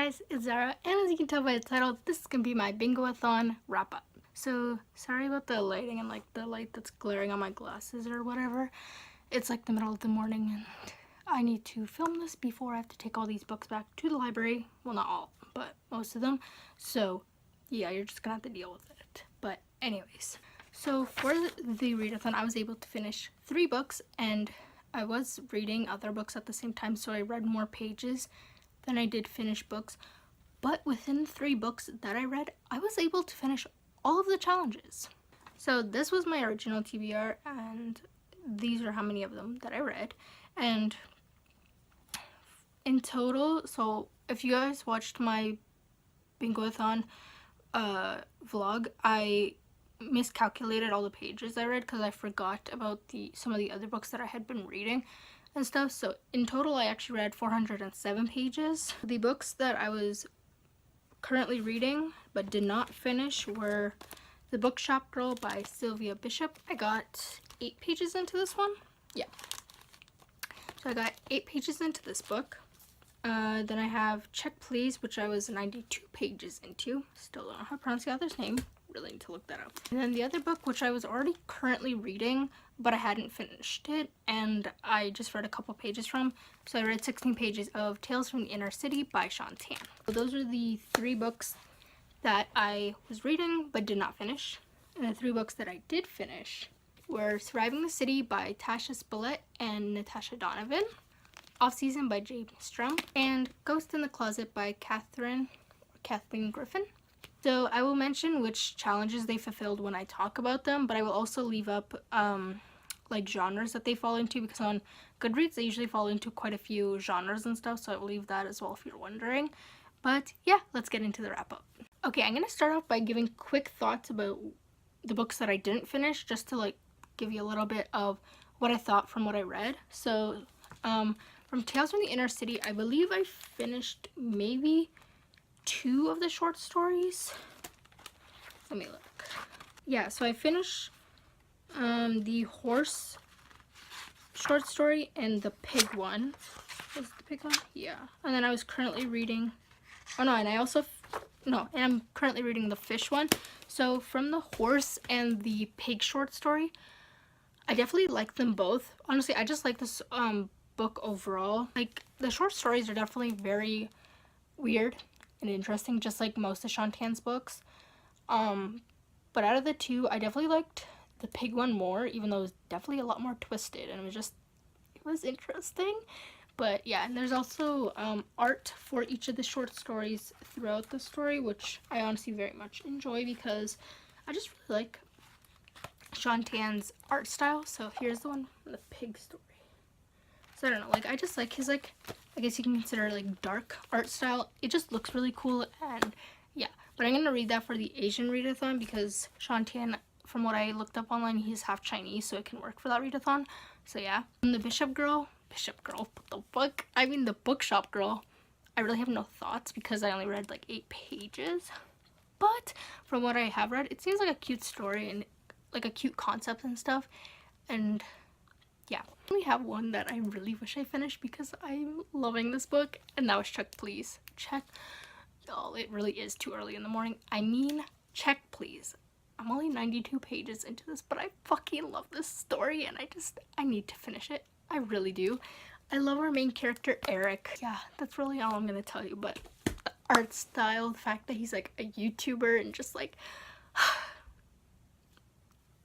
guys, it's Zara, and as you can tell by the title, this is gonna be my Bingoathon wrap up. So sorry about the lighting and like the light that's glaring on my glasses or whatever. It's like the middle of the morning and I need to film this before I have to take all these books back to the library. Well, not all, but most of them. So yeah, you're just gonna have to deal with it. But anyways, so for the readathon, I was able to finish 3 books, and I was reading other books at the same time, so I read more pages than I did finish books. But within 3 books that I read, I was able to finish all of the challenges. So this was my original TBR, and these are how many of them that I read. And in total, so if you guys watched my Bingoathon vlog, I miscalculated all the pages I read because I forgot about some of the other books that I had been reading and stuff. So in total, I actually read 407 pages. The books that I was currently reading but did not finish were The Bookshop Girl by Sylvia Bishop. I got 8 pages into this one. Yeah. So I got 8 pages into this book. Then I have Check Please, which I was 92 pages into. Still don't know how to pronounce the author's name. Really need to look that up. And then the other book, which I was already currently reading, but I hadn't finished it, and I just read a couple pages from. So I read 16 pages of Tales from the Inner City by Sean Tan. So those are the 3 books that I was reading but did not finish. And the 3 books that I did finish were Surviving the City by Tasha Spillett and Natasha Donovan, Off Season by James Strum, and Ghost in the Closet by Kathleen Griffin. So I will mention which challenges they fulfilled when I talk about them, but I will also leave up like genres that they fall into, because on Goodreads they usually fall into quite a few genres and stuff, so I will leave that as well if you're wondering. But yeah, let's get into the wrap up. Okay, I'm gonna start off by giving quick thoughts about the books that I didn't finish, just to like give you a little bit of what I thought from what I read. So from Tales from the Inner City, I believe I finished maybe 2 of the short stories. Let me look. Yeah, so I finished the horse short story and the pig one. Was it the pig one? Yeah. And then I was currently reading, oh no, and I'm currently reading the fish one. So from the horse and the pig short story, I definitely like them both. Honestly, I just like this book overall. Like, the short stories are definitely very weird and interesting, just like most of Sean Tan's books. But out of the 2, I definitely liked the pig one more, even though it was definitely a lot more twisted, and it was interesting. But yeah, and there's also art for each of the short stories throughout the story, which I honestly very much enjoy because I just really like Sean Tan's art style. So here's the one from the pig story. So I don't know, like, I just like his, like, I guess you can consider like dark art style. It just looks really cool, and yeah. But I'm gonna read that for the Asian readathon because Sean Tan, from what I looked up online, he's half Chinese, so it can work for that readathon. So yeah. And the Bishop Girl, what the fuck? I mean the Bookshop Girl, I really have no thoughts because I only read like 8 pages. But from what I have read, it seems like a cute story and like a cute concept and stuff. And yeah, we have one that I really wish I finished because I'm loving this book, and that was Check Please. Check, y'all, it really is too early in the morning. I mean, Check Please. I'm only 92 pages into this, but I fucking love this story, and I need to finish it. I really do. I love our main character, Eric. Yeah, that's really all I'm gonna tell you, but the art style, the fact that he's like a YouTuber, and just like,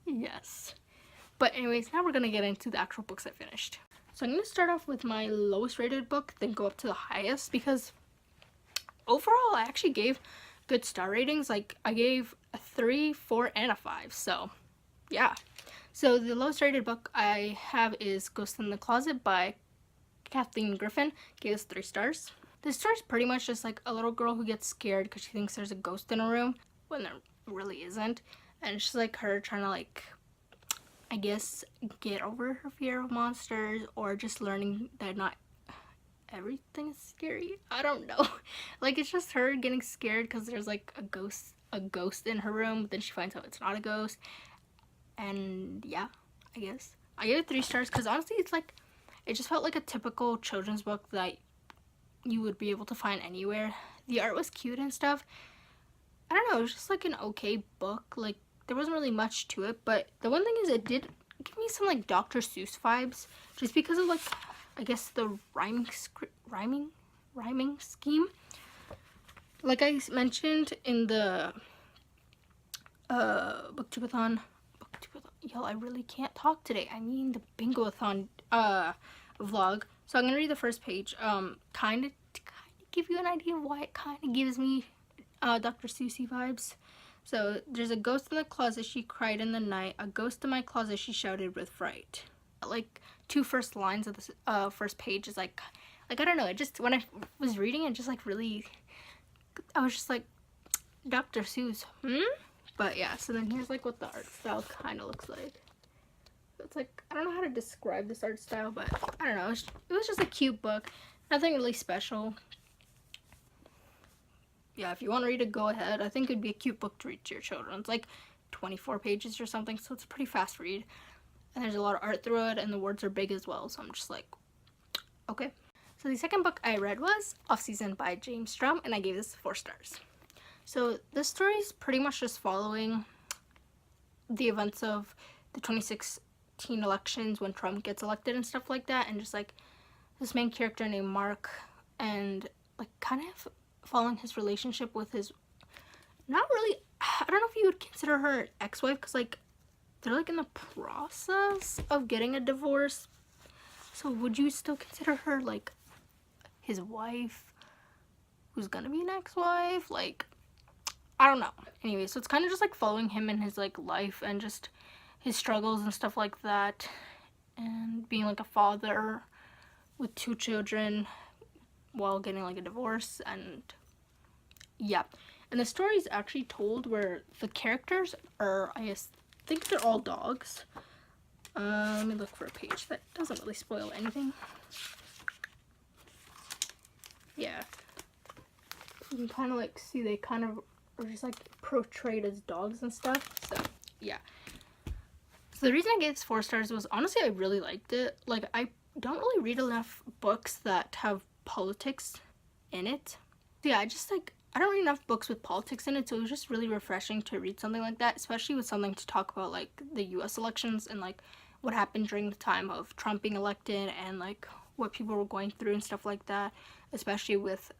yes. But anyways, now we're gonna get into the actual books I finished. So I'm gonna start off with my lowest rated book, then go up to the highest, because overall I actually gave good star ratings. Like, I gave a 3, 4, and a 5. So yeah. So the lowest rated book I have is Ghost in the Closet by Kathleen Griffin. Gave us 3 stars. This story is pretty much just like a little girl who gets scared because she thinks there's a ghost in a room when there really isn't, and it's just like her trying to, like, I guess, get over her fear of monsters, or just learning that not everything is scary. I don't know. Like, it's just her getting scared because there's like a ghost in her room, but then she finds out it's not a ghost. And yeah, I guess I gave it 3 stars because honestly, it's like, it just felt like a typical children's book that you would be able to find anywhere. the art was cute and stuff. I don't know, it was just like an okay book. Like, there wasn't really much to it, but the one thing is it did give me some like Dr. Seuss vibes, just because of like, I guess the rhyming scheme. Like I mentioned in the booktubeathon, y'all, I really can't talk today. I mean the Bingoathon vlog. So I'm gonna read the first page. Kind of to give you an idea of why it kind of gives me Dr. Seussy vibes. So there's a ghost in the closet, she cried in the night. A ghost in my closet, she shouted with fright. Like, two first lines of the first page is like I don't know. It just, when I was reading it, just like really, I was just like, Dr. Seuss, But yeah, so then here's like what the art style kind of looks like. It's like, I don't know how to describe this art style, but I don't know. It was just a cute book. Nothing really special. Yeah, if you want to read it, go ahead. I think it'd be a cute book to read to your children. It's like 24 pages or something, so it's a pretty fast read. And there's a lot of art through it, and the words are big as well, so I'm just like, okay. So the second book I read was Off Season by James Strum, and I gave this 4 stars. So this story is pretty much just following the events of the 2016 elections when Trump gets elected and stuff like that, and just like this main character named Mark, and like kind of following his relationship with his, not really, I don't know if you would consider her ex-wife, because like they're like in the process of getting a divorce. So would you still consider her like his wife who's gonna be an ex-wife? Like, I don't know. Anyway, so it's kind of just like following him in his like life and just his struggles and stuff like that, and being like a father with 2 children while getting like a divorce. And yeah, and the story is actually told where the characters are, I think they're all dogs. Let me look for a page that doesn't really spoil anything. Yeah, you can kind of like see they kind of are just like portrayed as dogs and stuff. So yeah, so the reason I gave this 4 stars was honestly I really liked it. Like, I don't really read enough books that have politics in it. So yeah, I don't read enough books with politics in it, so it was just really refreshing to read something like that, especially with something to talk about like the US elections and like what happened during the time of Trump being elected, and like what people were going through and stuff like that, especially with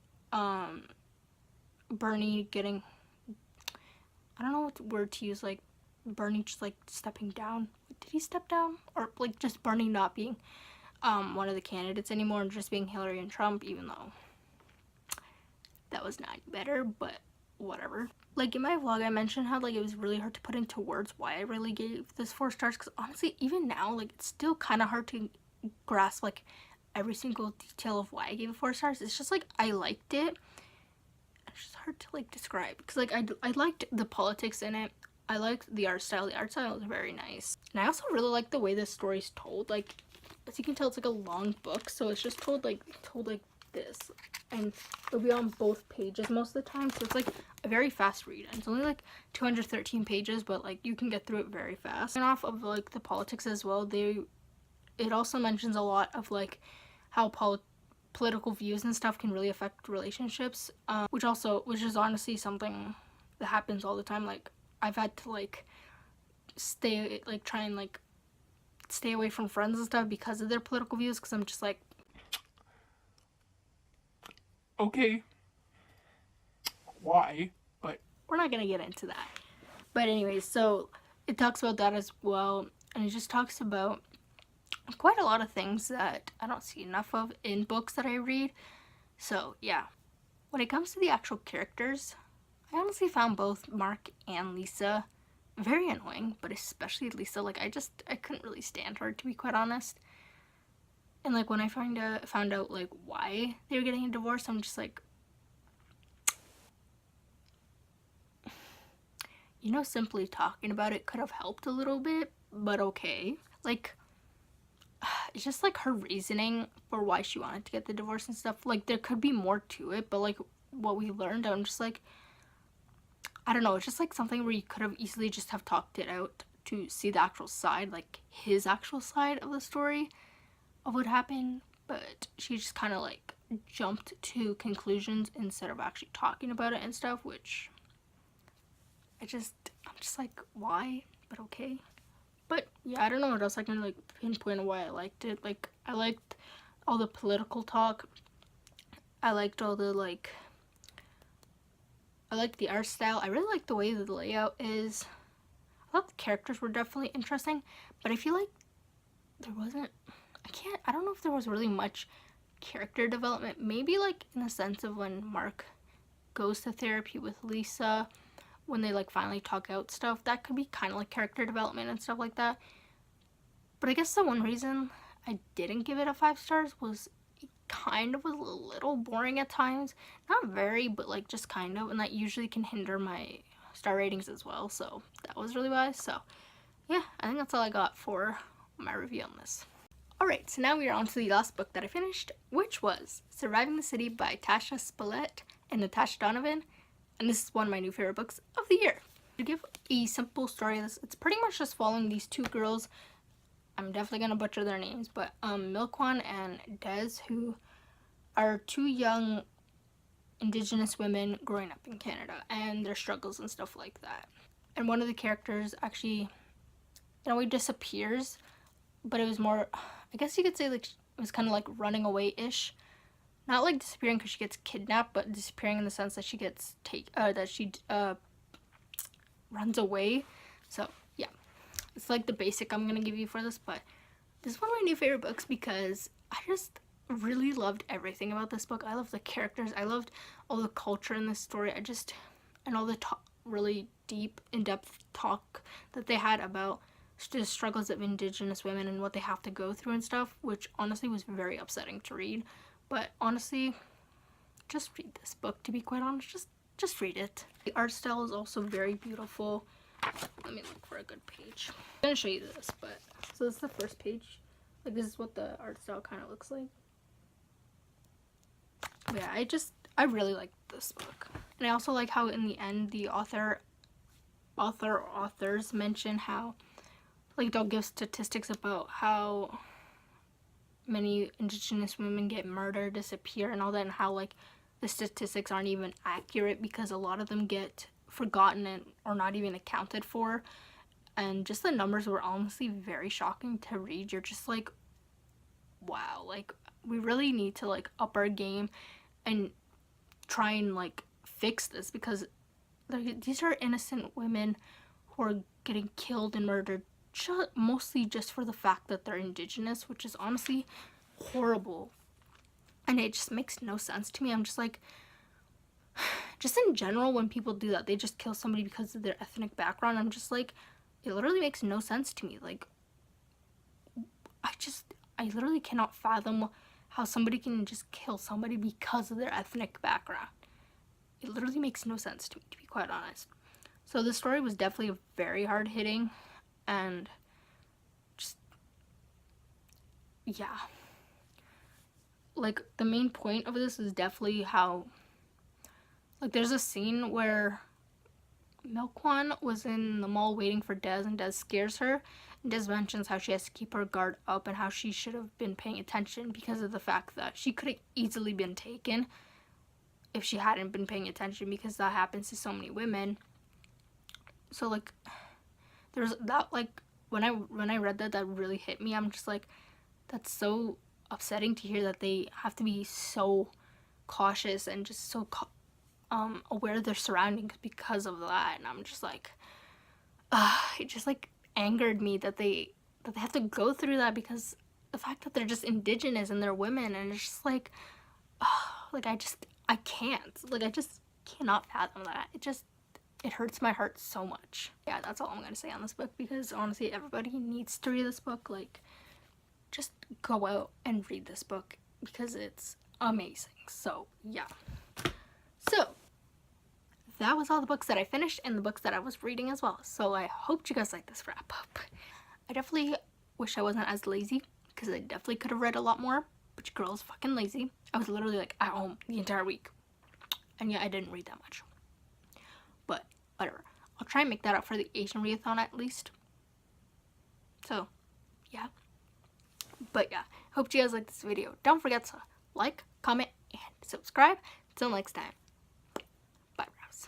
Bernie getting, I don't know what word to use, like Bernie just like stepping down. Did he step down? Or like just Bernie not being one of the candidates anymore and just being Hillary and Trump, even though that was not better, but whatever. Like in my vlog, I mentioned how like it was really hard to put into words why I really gave this 4 stars, because honestly, even now, like it's still kind of hard to grasp like every single detail of why I gave it 4 stars. It's just like I liked it. It's just hard to like describe, because like I liked the politics in it. I liked the art style. The art style was very nice, and I also really like the way this story's told. Like, as you can tell, it's like a long book, so it's just told like this, and it'll be on both pages most of the time, so it's like a very fast read. And it's only like 213 pages, but like you can get through it very fast. And off of like the politics as well, it also mentions a lot of like how political views and stuff can really affect relationships, which is honestly something that happens all the time. Like, I've had to like try and like stay away from friends and stuff because of their political views, because I'm just like, okay, why? But we're not gonna get into that. But anyways, so it talks about that as well, and it just talks about quite a lot of things that I don't see enough of in books that I read. So yeah, when it comes to the actual characters, I honestly found both Mark and Lisa very annoying, but especially Lisa. Like, I couldn't really stand her, to be quite honest. And like when I found out like why they were getting a divorce, I'm just like, you know, simply talking about it could have helped a little bit, but okay. Like, it's just like her reasoning for why she wanted to get the divorce and stuff. Like, there could be more to it, but like what we learned, I'm just like, I don't know, it's just like something where you could have easily just have talked it out to see the actual side, like his actual side of the story of what happened. But she just kind of like jumped to conclusions instead of actually talking about it and stuff, which I'm just like, why? But okay. But yeah, I don't know what else I can like pinpoint why I liked it. Like, I liked all the political talk. I liked all the like, I liked the art style. I really liked the way the layout is. I thought the characters were definitely interesting, but I feel like there wasn't, I don't know if there was really much character development. Maybe like in the sense of when Mark goes to therapy with Lisa, when they like finally talk out stuff, that could be kind of like character development and stuff like that. But I guess the one reason I didn't give it a 5 stars was it kind of was a little boring at times. Not very, but like just kind of, and that usually can hinder my star ratings as well, so that was really wise. So yeah, I think that's all I got for my review on this. Alright, so now we are on to the last book that I finished, which was Surviving the City by Tasha Spillett and Natasha Donovan, and this is one of my new favorite books of the year. To give a simple story of this, it's pretty much just following these two girls. I'm definitely gonna butcher their names, but Milkwan and Des, who are two young Indigenous women growing up in Canada, and their struggles and stuff like that. And one of the characters actually, in a way, disappears, but it was more, I guess you could say, like, it was kind of like running away-ish. Not like disappearing because she gets kidnapped, but disappearing in the sense that she gets runs away. So yeah, it's like the basic I'm gonna give you for this, but this is one of my new favorite books because I just really loved everything about this book. I loved the characters, I loved all the culture in this story, and all the really deep, in-depth talk that they had about the struggles of Indigenous women and what they have to go through and stuff, which honestly was very upsetting to read. But honestly, just read this book, to be quite honest. Just read it. The art style is also very beautiful. Let me look for a good page. I'm gonna show you this, but so this is the first page. Like, this is what the art style kind of looks like. But yeah, I really like this book. And I also like how in the end the authors mention how, like, they'll give statistics about how many Indigenous women get murdered, disappear, and all that, and how, like, the statistics aren't even accurate because a lot of them get forgotten and or not even accounted for. And just the numbers were honestly very shocking to read. You're just like, wow, like, we really need to, like, up our game and try and, like, fix this, because these are innocent women who are getting killed and murdered mostly just for the fact that they're Indigenous, which is honestly horrible. And it just makes no sense to me. I'm just like, just in general, when people do that, they just kill somebody because of their ethnic background. I'm just like, it literally makes no sense to me. Like, I literally cannot fathom how somebody can just kill somebody because of their ethnic background. It literally makes no sense to me, to be quite honest. So the story was definitely very hard hitting, and just, yeah. Like, the main point of this is definitely how, like, there's a scene where Milkwan was in the mall waiting for Des, and Des scares her. And Des mentions how she has to keep her guard up and how she should have been paying attention because of the fact that she could have easily been taken if she hadn't been paying attention, because that happens to so many women. So, like, there's that, like, when I read that, that really hit me. I'm just like, that's so upsetting to hear that they have to be so cautious and just so aware of their surroundings because of that. And I'm just like, it just, like, angered me that they have to go through that because the fact that they're just Indigenous and they're women, and it's just like, like, I can't, like, I just cannot fathom that. It hurts my heart so much. Yeah, that's all I'm gonna say on this book, because honestly, everybody needs to read this book. Like, just go out and read this book because it's amazing. So yeah. So that was all the books that I finished and the books that I was reading as well. So I hope you guys like this wrap up. I definitely wish I wasn't as lazy, because I definitely could have read a lot more, but your girl is fucking lazy. I was literally, like, at home the entire week, and yeah, I didn't read that much. But whatever. I'll try and make that up for the Asian readathon at least. So yeah. But yeah, hope you guys like this video. Don't forget to like, comment, subscribe. Until next time. Bye, Rouse.